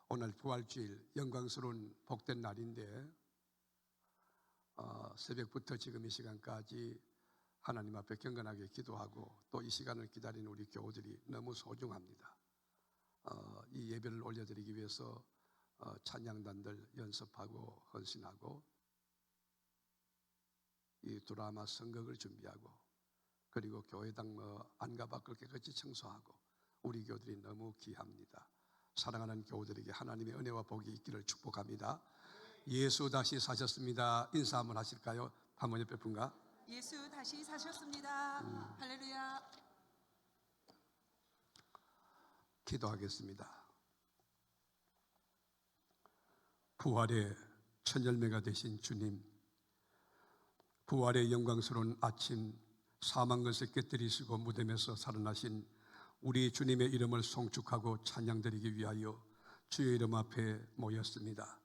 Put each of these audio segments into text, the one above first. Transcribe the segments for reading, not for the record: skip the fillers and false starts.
오늘 부활주일 영광스러운 복된 날인데 새벽부터 지금 이 시간까지 하나님 앞에 경건하게 기도하고 또 이 시간을 기다리는 우리 교우들이 너무 소중합니다. 이 예배를 올려드리기 위해서 찬양단들 연습하고 헌신하고 이 드라마 선곡을 준비하고 그리고 교회당 안과 밖을 깨끗이 청소하고 우리 교우들이 너무 귀합니다. 사랑하는 교우들에게 하나님의 은혜와 복이 있기를 축복합니다. 예수 다시 사셨습니다. 인사 한번 하실까요? 한번 옆에 분과 예수 다시 사셨습니다. 할렐루야. 기도하겠습니다. 부활의 첫 열매가 되신 주님, 부활의 영광스러운 아침 사망 것을 깨뜨리시고 무덤에서 살아나신 우리 주님의 이름을 송축하고 찬양드리기 위하여 주의 이름 앞에 모였습니다.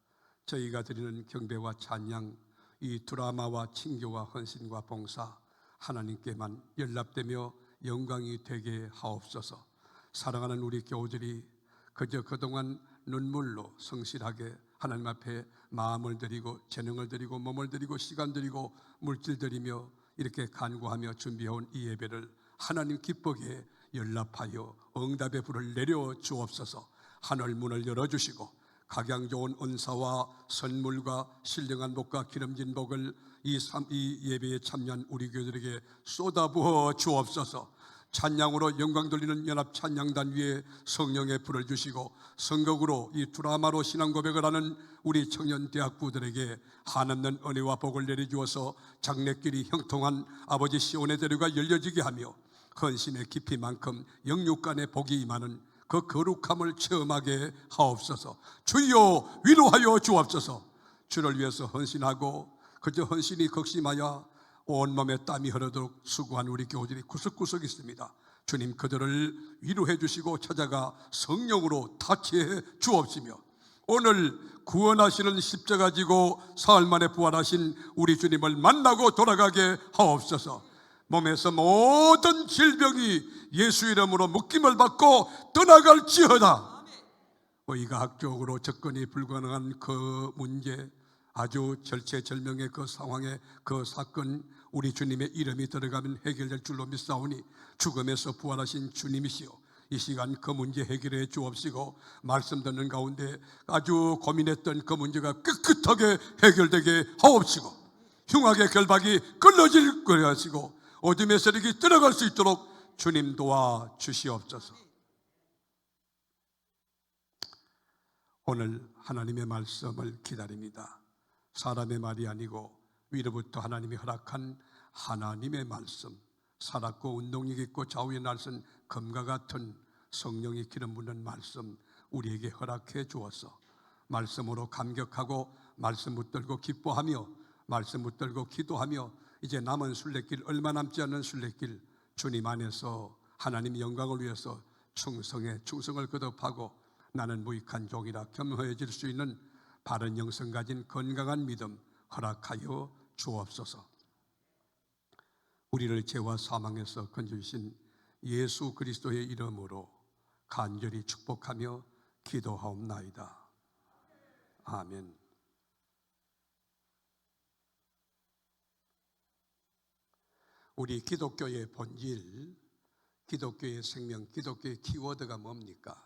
저희가 드리는 경배와 찬양, 이 드라마와 친교와 헌신과 봉사 하나님께만 연락되며 영광이 되게 하옵소서. 사랑하는 우리 교우들이 그저 그동안 눈물로 성실하게 하나님 앞에 마음을 드리고 재능을 드리고 몸을 드리고 시간 드리고 물질 드리며 이렇게 간구하며 준비해온 이 예배를 하나님 기쁘게 연락하여 응답의 불을 내려 주옵소서. 하늘 문을 열어주시고 각양 좋은 은사와 선물과 신령한 복과 기름진 복을 이 예배에 참여한 우리 교회들에게 쏟아부어 주옵소서. 찬양으로 영광 돌리는 연합 찬양단 위에 성령의 불을 주시고 선곡으로 이 드라마로 신앙 고백을 하는 우리 청년 대학부들에게 한없는 은혜와 복을 내려주어서 장래길이 형통한 아버지 시온의 대로가 열려지게 하며 헌신의 깊이만큼 영육간의 복이 임하는 그 거룩함을 체험하게 하옵소서. 주여 위로하여 주옵소서. 주를 위해서 헌신하고 그저 헌신이 극심하여 온몸에 땀이 흐르도록 수고한 우리 교우들이 구석구석 있습니다. 주님 그들을 위로해 주시고 찾아가 성령으로 타치해 주옵시며 오늘 구원하시는 십자가 지고 사흘 만에 부활하신 우리 주님을 만나고 돌아가게 하옵소서. 몸에서 모든 질병이 예수 이름으로 묶임을 받고 떠나갈지어다. 의학적으로 접근이 불가능한 그 문제, 아주 절체절명의 그 상황에 그 사건 우리 주님의 이름이 들어가면 해결될 줄로 믿사오니 죽음에서 부활하신 주님이시여 이 시간 그 문제 해결해 주옵시고 말씀 듣는 가운데 아주 고민했던 그 문제가 깨끗하게 해결되게 하옵시고 흉악의 결박이 끊어질 거게 하시고 어둠의 세력이 들어갈 수 있도록 주님 도와 주시옵소서. 오늘 하나님의 말씀을 기다립니다. 사람의 말이 아니고 위로부터 하나님이 허락한 하나님의 말씀, 살았고 운동력 있고 좌우에 날선 검과 같은 성령이 기름 붓는 말씀 우리에게 허락해 주어서 말씀으로 감격하고 말씀 붙들고 기뻐하며 말씀 붙들고 기도하며 이제 남은 순례길 얼마 남지 않은 순례길 주님 안에서 하나님 영광을 위해서 충성을 거듭하고 나는 무익한 종이라 겸허해질 수 있는 바른 영성 가진 건강한 믿음 허락하여 주옵소서. 우리를 죄와 사망에서 건져주신 예수 그리스도의 이름으로 간절히 축복하며 기도하옵나이다. 아멘. 우리 기독교의 본질, 기독교의 생명, 기독교의 키워드가 뭡니까?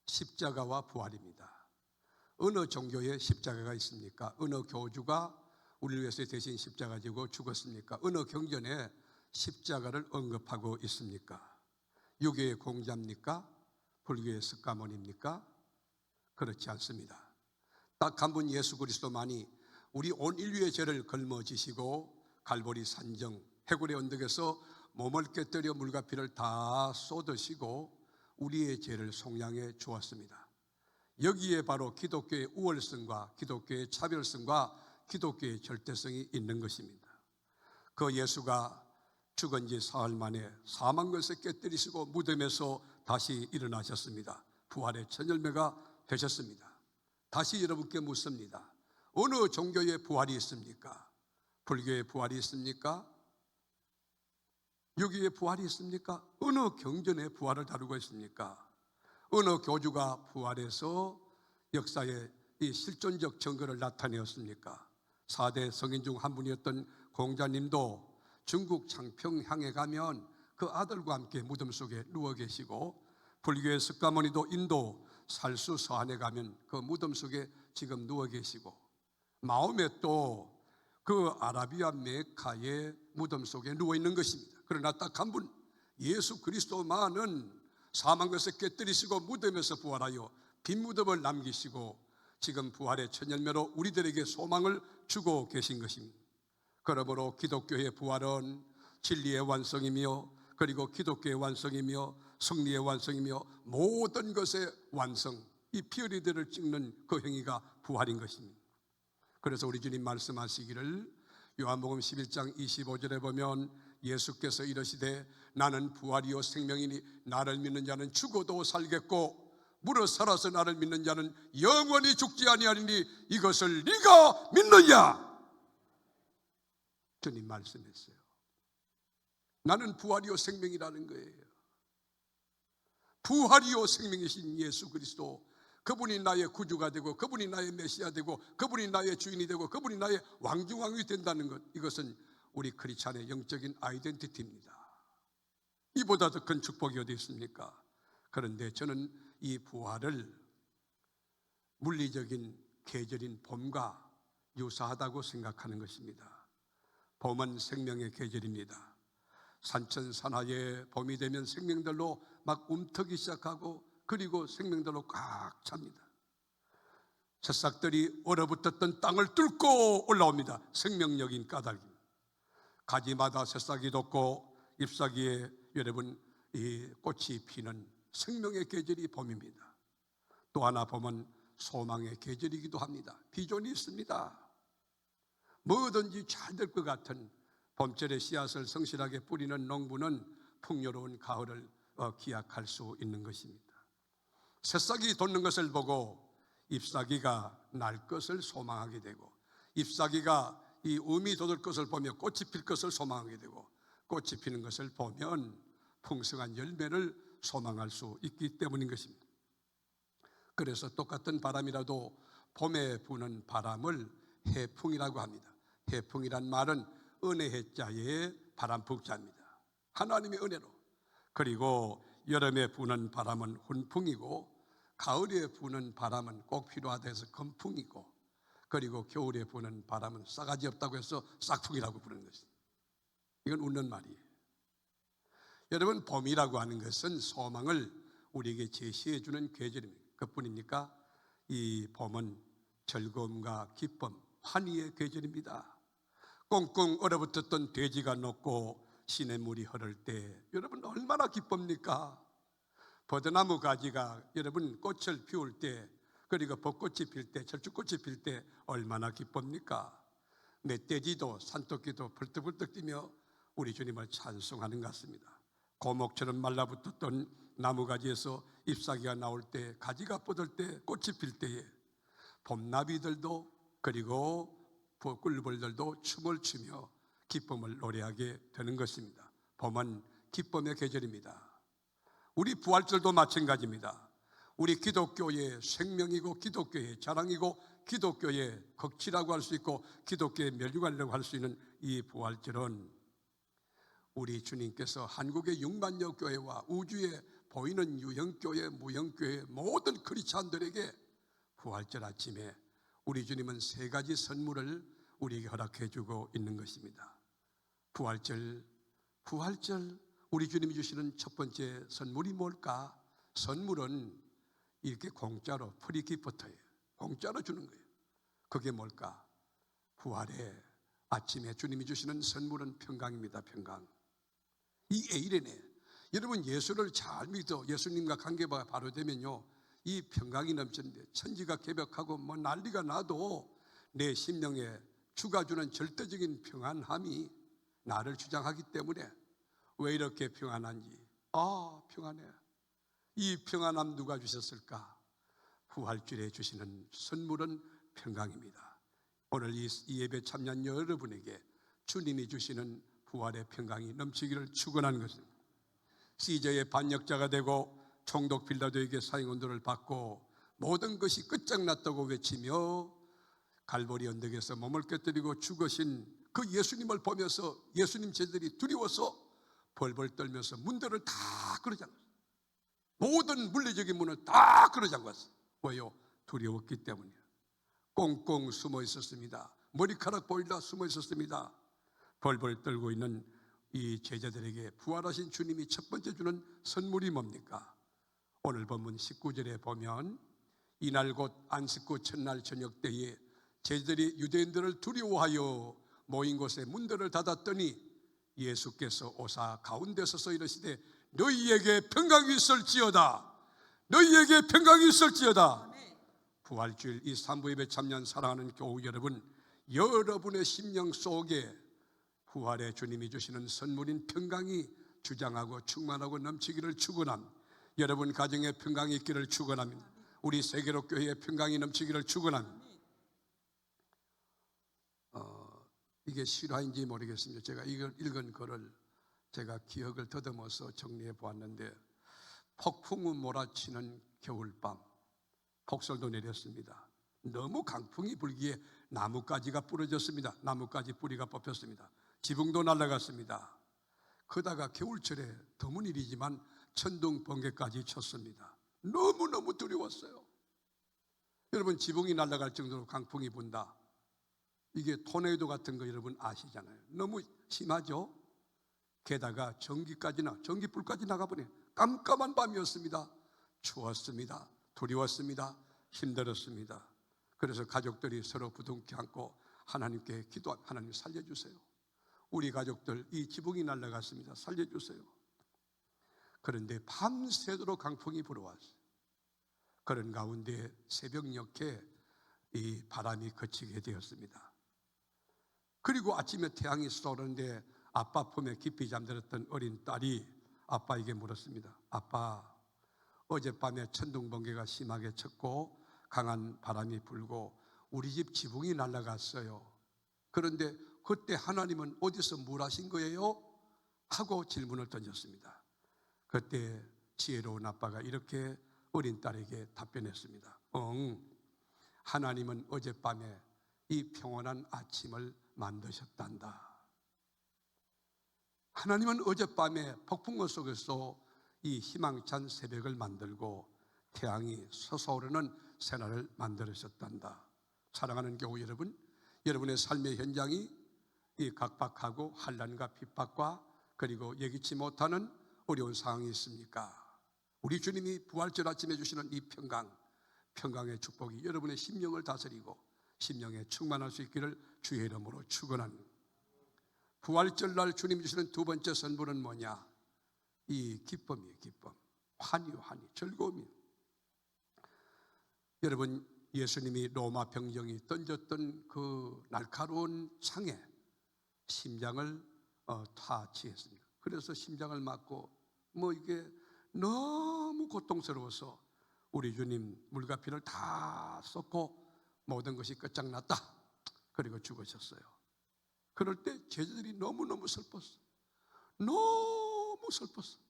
십자가와 부활입니다. 어느 종교에 십자가가 있습니까? 어느 교주가 우리를 위해서 대신 십자가 지고 죽었습니까? 어느 경전에 십자가를 언급하고 있습니까? 유교의 공자입니까? 불교의 석가모니입니까? 그렇지 않습니다. 딱 한 분 예수 그리스도만이 우리 온 인류의 죄를 걸머지시고 갈보리 산정 해골의 언덕에서 몸을 깨뜨려 물과 피를 다 쏟으시고 우리의 죄를 속량해 주었습니다. 여기에 바로 기독교의 우월성과 기독교의 차별성과 기독교의 절대성이 있는 것입니다. 그 예수가 죽은 지 사흘 만에 사망 것을 깨뜨리시고 무덤에서 다시 일어나셨습니다. 부활의 첫 열매가 되셨습니다. 다시 여러분께 묻습니다. 어느 종교의 부활이 있습니까? 불교의 부활이 있습니까? 유교의 부활이 있습니까? 어느 경전의 부활을 다루고 있습니까? 어느 교주가 부활해서 역사에 이 실존적 증거를 나타내었습니까? 4대 성인 중 한 분이었던 공자님도 중국 창평향에 가면 그 아들과 함께 무덤 속에 누워 계시고, 불교의 석가모니도 인도 살수 서안에 가면 그 무덤 속에 지금 누워 계시고, 마음에 또 그 아라비아 메카의 무덤 속에 누워 있는 것입니다. 그러나 딱 한 분, 예수 그리스도만은 사망 것을 깨뜨리시고 무덤에서 부활하여 빈 무덤을 남기시고 지금 부활의 첫 열매로 우리들에게 소망을 주고 계신 것입니다. 그러므로 기독교의 부활은 진리의 완성이며, 그리고 기독교의 완성이며, 승리의 완성이며, 모든 것의 완성, 이 피어리들을 찍는 그 행위가 부활인 것입니다. 그래서 우리 주님 말씀하시기를 요한복음 11장 25절에 보면 예수께서 이르시되 나는 부활이요 생명이니 나를 믿는 자는 죽어도 살겠고 무릇 살아서 나를 믿는 자는 영원히 죽지 아니하리니 이것을 네가 믿느냐? 주님 말씀했어요. 나는 부활이요 생명이라는 거예요. 부활이요 생명이신 예수 그리스도, 그분이 나의 구주가 되고, 그분이 나의 메시아 되고, 그분이 나의 주인이 되고, 그분이 나의 왕중왕이 된다는 것, 이것은 우리 크리스찬의 영적인 아이덴티티입니다. 이보다 더 큰 축복이 어디 있습니까? 그런데 저는 이 부활을 물리적인 계절인 봄과 유사하다고 생각하는 것입니다. 봄은 생명의 계절입니다. 산천산하에 봄이 되면 생명들로 막 움트기 시작하고, 그리고 생명들로 꽉 찹니다. 새싹들이 얼어붙었던 땅을 뚫고 올라옵니다. 생명력인 까닭이. 가지마다 새싹이 돋고 잎사귀에 여러분 이 꽃이 피는 생명의 계절이 봄입니다. 또 하나 봄은 소망의 계절이기도 합니다. 비전이 있습니다. 뭐든지 잘 될 것 같은 봄철에 씨앗을 성실하게 뿌리는 농부는 풍요로운 가을을 기약할 수 있는 것입니다. 새싹이 돋는 것을 보고 잎사귀가 날 것을 소망하게 되고, 잎사귀가 이 음이 돋을 것을 보며 꽃이 필 것을 소망하게 되고, 꽃이 피는 것을 보면 풍성한 열매를 소망할 수 있기 때문인 것입니다. 그래서 똑같은 바람이라도 봄에 부는 바람을 해풍이라고 합니다. 해풍이란 말은 은혜 해자의 바람풍자입니다. 하나님의 은혜로. 그리고 여름에 부는 바람은 훈풍이고, 가을에 부는 바람은 꼭 필요하다 해서 건풍이고, 그리고 겨울에 부는 바람은 싸가지 없다고 해서 싹풍이라고 부르는 것입니다. 이건 웃는 말이에요. 여러분, 봄이라고 하는 것은 소망을 우리에게 제시해 주는 계절입니다. 그뿐입니까? 이 봄은 즐거움과 기쁨, 환희의 계절입니다. 꽁꽁 얼어붙었던 돼지가 녹고 시냇물이 흐를 때 여러분 얼마나 기쁩니까? 버드나무 가지가 여러분 꽃을 피울 때, 그리고 벚꽃이 필 때, 철쭉꽃이 필 때 얼마나 기쁩니까? 멧돼지도 산토끼도 벌떡벌떡 뛰며 우리 주님을 찬송하는 것 같습니다. 고목처럼 말라붙었던 나무가지에서 잎사귀가 나올 때, 가지가 뻗을 때, 꽃이 필 때에 봄나비들도 그리고 꿀벌들도 춤을 추며 기쁨을 노래하게 되는 것입니다. 봄은 기쁨의 계절입니다. 우리 부활절도 마찬가지입니다. 우리 기독교의 생명이고, 기독교의 자랑이고, 기독교의 극치라고 할 수 있고, 기독교의 멸류관이라고 할 수 있는 이 부활절은 우리 주님께서 한국의 6만여 교회와 우주에 보이는 유형교회, 무형교회 모든 크리스찬들에게 부활절 아침에 우리 주님은 세 가지 선물을 우리에게 허락해 주고 있는 것입니다. 부활절, 우리 주님이 주시는 첫 번째 선물이 뭘까? 선물은 이렇게 공짜로, 프리기프트예요. 공짜로 주는 거예요. 그게 뭘까? 부활의 아침에 주님이 주시는 선물은 평강입니다. 평강. 이 에이레네, 여러분 예수를 잘 믿어 예수님과 관계가 바로 되면요, 이 평강이 넘치는데 천지가 개벽하고 뭐 난리가 나도 내 심령에 주가 주는 절대적인 평안함이 나를 주장하기 때문에 왜 이렇게 평안한지, 평안해. 이 평안함 누가 주셨을까? 부활절에 주시는 선물은 평강입니다. 오늘 이 예배 참여한 여러분에게 주님이 주시는 부활의 평강이 넘치기를 축원하는 것입니다. 시저의 반역자가 되고 총독 빌라도에게 사형언도를 받고 모든 것이 끝장났다고 외치며 갈보리 언덕에서 몸을 깨뜨리고 죽으신 그 예수님을 보면서 예수님 제자들이 두려워서 벌벌 떨면서 문들을 다 끌어잠갔어요. 모든 물리적인 문을 다 끌어잠갔어요. 왜요? 두려웠기 때문이에요. 꽁꽁 숨어 있었습니다. 머리카락 보이다 숨어 있었습니다. 벌벌 떨고 있는 이 제자들에게 부활하신 주님이 첫 번째 주는 선물이 뭡니까? 오늘 본문 19절에 보면 이날 곧 안식구 첫날 저녁 때에 제자들이 유대인들을 두려워하여 모인 곳에 문들을 닫았더니 예수께서 오사 가운데 서서 이르시되 너희에게 평강이 있을지어다. 너희에게 평강이 있을지어다. 부활주일 이 산부 예배 참여한 사랑하는 교우 여러분, 여러분의 심령 속에 부활의 주님이 주시는 선물인 평강이 주장하고 충만하고 넘치기를 축원합니다. 여러분 가정에 평강이 있기를 축원합니다. 우리 세계로 교회에 평강이 넘치기를 축원합니다. 이게 실화인지 모르겠습니다. 제가 이걸 읽은 글을 제가 기억을 더듬어서 정리해 보았는데, 폭풍우 몰아치는 겨울밤, 폭설도 내렸습니다. 너무 강풍이 불기에 나뭇가지가 부러졌습니다. 나뭇가지 뿌리가 뽑혔습니다. 지붕도 날아갔습니다. 그러다가 겨울철에 드문 일이지만 천둥 번개까지 쳤습니다. 너무너무 두려웠어요. 여러분, 지붕이 날아갈 정도로 강풍이 분다, 이게 토네이도 같은 거 여러분 아시잖아요. 너무 심하죠. 게다가 전기불까지 나가버려. 깜깜한 밤이었습니다. 추웠습니다. 두려웠습니다. 힘들었습니다. 그래서 가족들이 서로 부둥켜 안고 하나님께 기도하며 하나님 살려주세요. 우리 가족들 이 지붕이 날아갔습니다. 살려주세요. 그런데 밤새도록 강풍이 불어왔어요. 그런 가운데 새벽녘에 이 바람이 그치게 되었습니다. 그리고 아침에 태양이 쏘는데 아빠 품에 깊이 잠들었던 어린 딸이 아빠에게 물었습니다. 아빠, 어젯밤에 천둥 번개가 심하게 쳤고 강한 바람이 불고 우리 집 지붕이 날아갔어요. 그런데 그때 하나님은 어디서 뭘 하신 거예요? 하고 질문을 던졌습니다. 그때 지혜로운 아빠가 이렇게 어린 딸에게 답변했습니다. 하나님은 어젯밤에 이 평온한 아침을 만드셨단다. 하나님은 어젯밤에 폭풍우 속에서 이 희망찬 새벽을 만들고 태양이 솟아오르는 새날을 만들으셨단다. 사랑하는 교우 여러분, 여러분의 삶의 현장이 이 각박하고 환난과 핍박과 그리고 예기치 못하는 어려운 상황이 있습니까? 우리 주님이 부활절 아침에 주시는 이 평강의 축복이 여러분의 심령을 다스리고 심령에 충만할 수 있기를 주의 이름으로 축원합니다. 부활절 날 주님 주시는 두 번째 선물은 뭐냐? 이 기쁨이에요. 기쁨, 환희, 즐거움이에요. 여러분, 예수님이 로마 병정이 던졌던 그 날카로운 창에 심장을 타치했습니다. 그래서 심장을 맞고 이게 너무 고통스러워서 우리 주님 물과 피를 다 쏟고 모든 것이 끝장났다. 그리고 죽으셨어요. 그럴 때 제자들이 너무너무 슬펐어요. 너무 슬펐어요.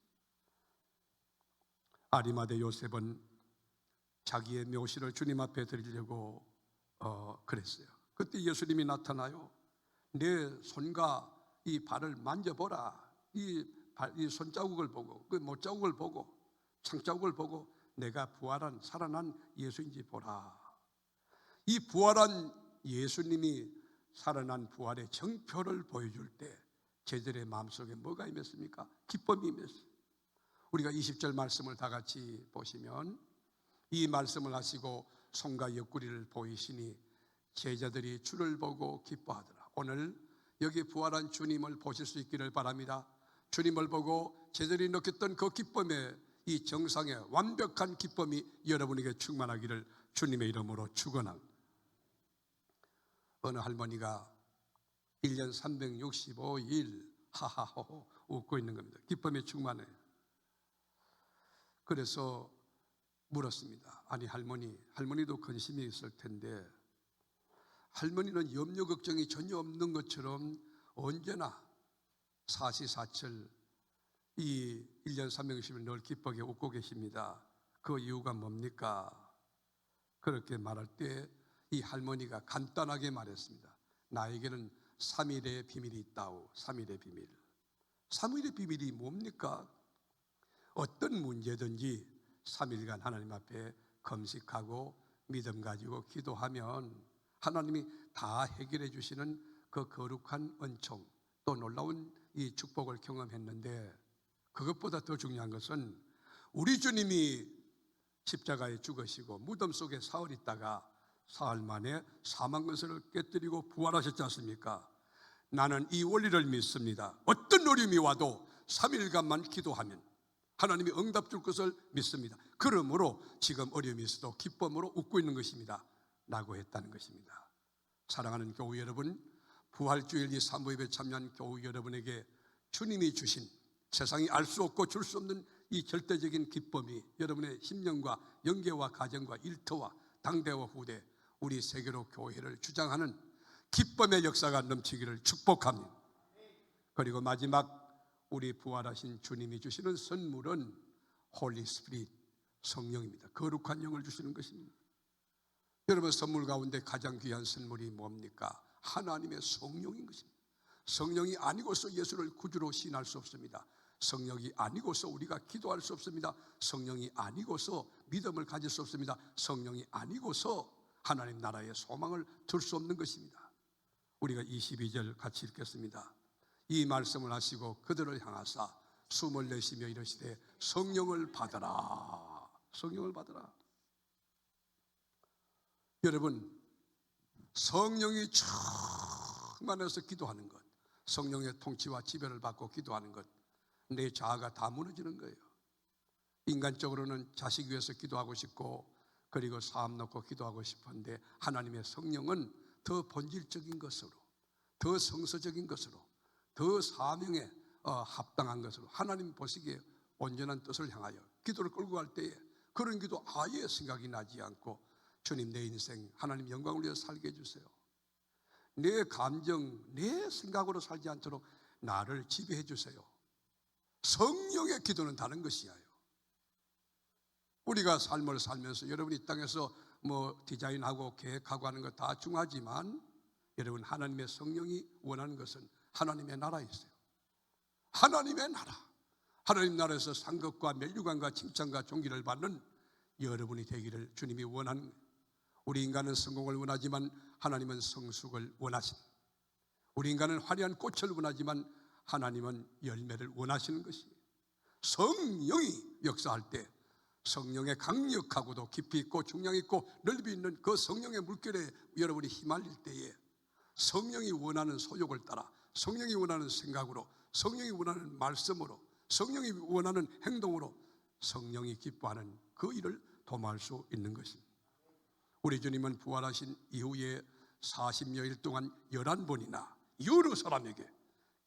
아리마대 요셉은 자기의 묘시를 주님 앞에 드리려고 그랬어요. 그때 예수님이 나타나요. 내 손과 이 발을 만져보라. 이 손자국을 보고 그 못자국을 보고 창자국을 보고 내가 부활한 살아난 예수인지 보라. 이 부활한 예수님이 살아난 부활의 정표를 보여줄 때 제자들의 마음속에 뭐가 임했습니까? 기쁨이 임했어요. 우리가 20절 말씀을 다 같이 보시면, 이 말씀을 하시고 손과 옆구리를 보이시니 제자들이 주를 보고 기뻐하더라. 오늘 여기 부활한 주님을 보실 수 있기를 바랍니다. 주님을 보고 제자들이 느꼈던 그 기쁨의 이 정상의 완벽한 기쁨이 여러분에게 충만하기를 주님의 이름으로 축원합니다. 어느 할머니가 1년 365일 하하호호 웃고 있는 겁니다. 기쁨에 충만해. 그래서 물었습니다. 아니 할머니도 근심이 있을 텐데 할머니는 염려 걱정이 전혀 없는 것처럼 언제나 사시사철 이 1년 360일 늘 기쁘게 웃고 계십니다. 그 이유가 뭡니까? 그렇게 말할 때 이 할머니가 간단하게 말했습니다. 나에게는 3일의 비밀이 있다오. 3일의 비밀. 3일의 비밀이 뭡니까? 어떤 문제든지 3일간 하나님 앞에 금식하고 믿음 가지고 기도하면 하나님이 다 해결해 주시는 그 거룩한 은총, 또 놀라운 이 축복을 경험했는데, 그것보다 더 중요한 것은 우리 주님이 십자가에 죽으시고 무덤 속에 사흘 있다가 사흘 만에 사망 근세를 깨뜨리고 부활하셨지 않습니까? 나는 이 원리를 믿습니다. 어떤 어려움이 와도 3일간만 기도하면 하나님이 응답 줄 것을 믿습니다. 그러므로 지금 어려움이 있어도 기쁨으로 웃고 있는 것입니다 라고 했다는 것입니다. 사랑하는 교우 여러분, 부활주일 이 사모예배에 참여한 교우 여러분에게 주님이 주신 세상이 알 수 없고 줄 수 없는 이 절대적인 기쁨이 여러분의 심령과 영계와 가정과 일터와 당대와 후대, 우리 세계로 교회를 주장하는 기쁨의 역사가 넘치기를 축복합니다. 그리고 마지막, 우리 부활하신 주님이 주시는 선물은 홀리 스피릿, 성령입니다. 거룩한 영을 주시는 것입니다. 여러분, 선물 가운데 가장 귀한 선물이 뭡니까? 하나님의 성령인 것입니다. 성령이 아니고서 예수를 구주로 시인할 수 없습니다. 성령이 아니고서 우리가 기도할 수 없습니다. 성령이 아니고서 믿음을 가질 수 없습니다. 성령이 아니고서 하나님 나라의 소망을 들 수 없는 것입니다. 우리가 22절 같이 읽겠습니다. 이 말씀을 하시고 그들을 향하사 숨을 내쉬며 이르시되 성령을 받으라. 성령을 받으라. 여러분, 성령이 충만해서 기도하는 것, 성령의 통치와 지배를 받고 기도하는 것, 내 자아가 다 무너지는 거예요. 인간적으로는 자식 위해서 기도하고 싶고, 그리고 사업 놓고 기도하고 싶은데, 하나님의 성령은 더 본질적인 것으로, 더 성서적인 것으로, 더 사명에 합당한 것으로, 하나님 보시기에 온전한 뜻을 향하여 기도를 끌고 갈 때에 그런 기도 아예 생각이 나지 않고, 주님 내 인생 하나님 영광을 위해서 살게 해주세요. 내 감정, 내 생각으로 살지 않도록 나를 지배해 주세요. 성령의 기도는 다른 것이에요. 우리가 삶을 살면서 여러분이 이 땅에서 디자인하고 계획하고 하는 것 다 중요하지만, 여러분, 하나님의 성령이 원하는 것은 하나님의 나라에 있어요. 하나님의 나라, 하나님 나라에서 상급과 멸류관과 칭찬과 존귀를 받는 여러분이 되기를 주님이 원하는, 우리 인간은 성공을 원하지만 하나님은 성숙을 원하십니다. 우리 인간은 화려한 꽃을 원하지만 하나님은 열매를 원하시는 것입니다. 성령이 역사할 때 성령의 강력하고도 깊이 있고 중량 있고 넓이 있는 그 성령의 물결에 여러분이 휘말릴 때에 성령이 원하는 소욕을 따라, 성령이 원하는 생각으로, 성령이 원하는 말씀으로, 성령이 원하는 행동으로 성령이 기뻐하는 그 일을 도모할 수 있는 것입니다. 우리 주님은 부활하신 이후에 40여일 동안 11번이나 여러 사람에게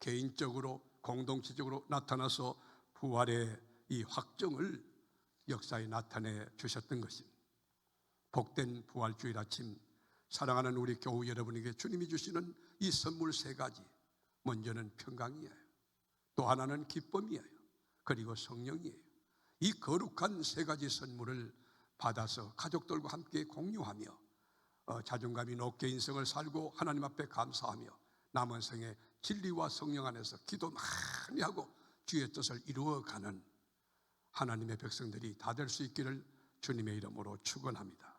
개인적으로 공동체적으로 나타나서 부활의 이 확정을 역사에 나타내 주셨던 것입니다. 복된 부활주일 아침, 사랑하는 우리 교우 여러분에게 주님이 주시는 이 선물 3가지, 먼저는 평강이에요. 또 하나는 기쁨이에요. 그리고 성령이에요. 이 거룩한 3가지 선물을 받아서 가족들과 함께 공유하며 자존감이 높게 인생을 살고 하나님 앞에 감사하며 남은 생에 진리와 성령 안에서 기도 많이 하고 주의 뜻을 이루어가는 하나님의 백성들이 다 될 수 있기를 주님의 이름으로 축원합니다.